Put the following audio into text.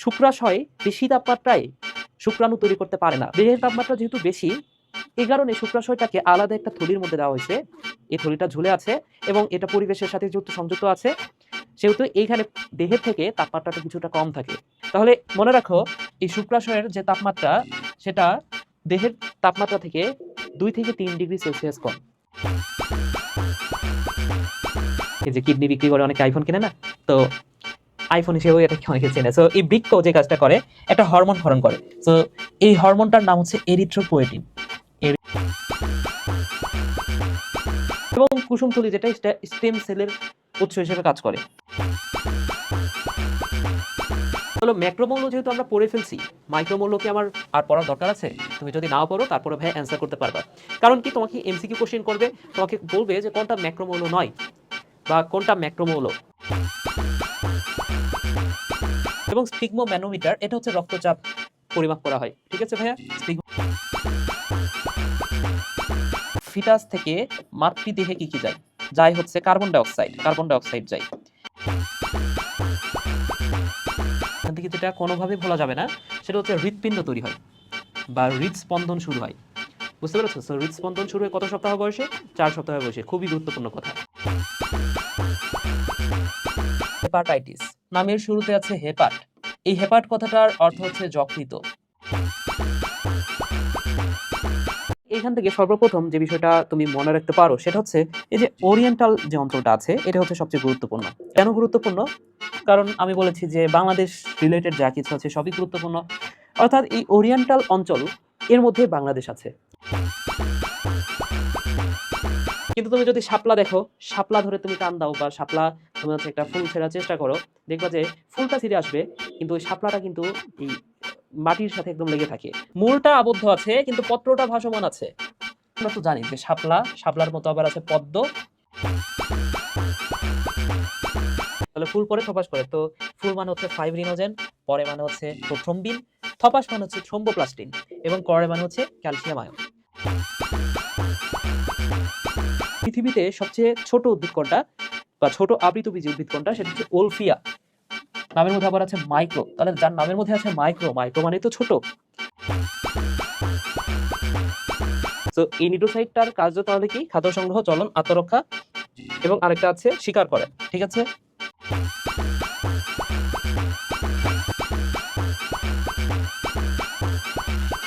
শুক্রাশয় বেশি তাপমাত্রায় শুক্রাণু তৈরি করতে পারে না। দেহের তাপমাত্রা যেহেতু বেশি, এই কারণে শুক্রাশয়টাকে আলাদা একটা থলির মধ্যে দেওয়া হয়েছে। এই থলিটা ঝুলে আছে এবং এটা পরিবেশের সাথে যেহেতু সংযুক্ত আছে, সেহেতু এইখানে দেহের থেকে তাপমাত্রাটা কিছুটা কম থাকে। তাহলে মনে রাখো, এই শুক্রাশয়ের যে তাপমাত্রা, সেটা দেহের তাপমাত্রা থেকে 2 থেকে 3 ডিগ্রি সেলসিয়াস কম। এই যে কিডনি বিক্রি করে অনেকে আইফোন কিনে না, তো আইফোন হিসেবেও এটাকে অনেকে চেনে। সো এই বৃক্ক যে কাজটা করে, একটা হরমোন ক্ষরণ করে। সো এই হরমোনটার নাম হচ্ছে এরিথ্রোপোয়েটিন। এবং কুসুমথলি যেটা স্টেম সেলের উৎস হিসেবে কাজ করে। হলো ম্যাক্রোমৌল যেহেতু আমরা পড়ে ফেলছি, মাইক্রোমৌল কি আমার আর পড়ার দরকার আছে? তুমি যদি নাও পড়ো তারপরে ভাই অ্যান্সার করতে পারবা। কারণ কি, তোমাকে এমসিকিউ কোশ্চেন করবে, তোমাকে বলবে যে কোনটা ম্যাক্রোমৌল নয় বা কোনটা ম্যাক্রোমৌল। এবং স্ফিগমোম্যানোমিটার, এটা হচ্ছে রক্তচাপ পরিমাপ করা হয়। ঠিক আছে ভাইয়া? ফিটাস থেকে মাতৃদেহে কি কি যায়? যায় হচ্ছে কার্বন ডাইঅক্সাইড যায়। এখান থেকে যেটা কোনোভাবে ভোলা যাবে না, সেটা হচ্ছে হৃৎপিণ্ড তৈরি হয় বা হৃদস্পন্দন শুরু হয়। বুঝতে পেরেছো? সো হৃদস্পন্দন শুরু হয় কত সপ্তাহ বয়সে? 4 সপ্তাহ বয়সে। খুবই গুরুত্বপূর্ণ কথা। হেপাটাইটিস, নামের শুরুতে আছে হেপাট। এই হেপাট কথাটার অর্থ হচ্ছে যকৃত। এখান থেকে সর্বপ্রথম যে বিষয়টা তুমি মনে রাখতে পারো, সেটা হচ্ছে এই যে ওরিয়েন্টাল যে অঞ্চলটা আছে, এটা হচ্ছে সবচেয়ে গুরুত্বপূর্ণ। কেন গুরুত্বপূর্ণ? কারণ আমি বলেছি যে বাংলাদেশ রিলেটেড যা কিছু আছে সবই গুরুত্বপূর্ণ। অর্থাৎ এই ওরিয়েন্টাল অঞ্চল, এর মধ্যে বাংলাদেশ আছে। কিন্তু তুমি যদি শাপলা দেখো, শাপলা ধরে তুমি টান দাও বা শাপলা তুমি হচ্ছে একটা ফুল ছেঁড়ার চেষ্টা করো, দেখবা যে ফুলটা ছিঁড়ে আসবে, কিন্তু ওই শাপলাটা কিন্তু এই মাটির সাথে একদম লেগে থাকে। মূলটা আবদ্ধ আছে কিন্তু পত্রটা ভাসমান আছে। আমরা তো জানি যে শাপলার মতো আবার আছে পদ্ম। তাহলে ফুল পরে থপাস করে, তো ফুল মানে হচ্ছে ফাইব্রিনোজেন, পরে মানে হচ্ছে থ্রম্বিন, থপাস মানে হচ্ছে থ্রম্বোপ্লাস্টিন, এবং করে মানে হচ্ছে ক্যালসিয়াম আয়ন। পৃথিবীতে সবচেয়ে ছোট উদ্ভিদ কোনটা বা ছোট আবৃতবীজী উদ্ভিদ কোনটা? সেটা হচ্ছে ওলফিয়া। নামের মধ্যে আবার আছে মাইক্রো। তাহলে যার নামের মধ্যে আছে মাইক্রো, মাইক্রো মানে তো ছোট। তো এই নিউক্লিওসাইডটার কাজ তাহলে কি? খাদ্য সংগ্রহ, চলন, আত্মরক্ষা, এবং আরেকটা আছে শিকার করে। ঠিক আছে?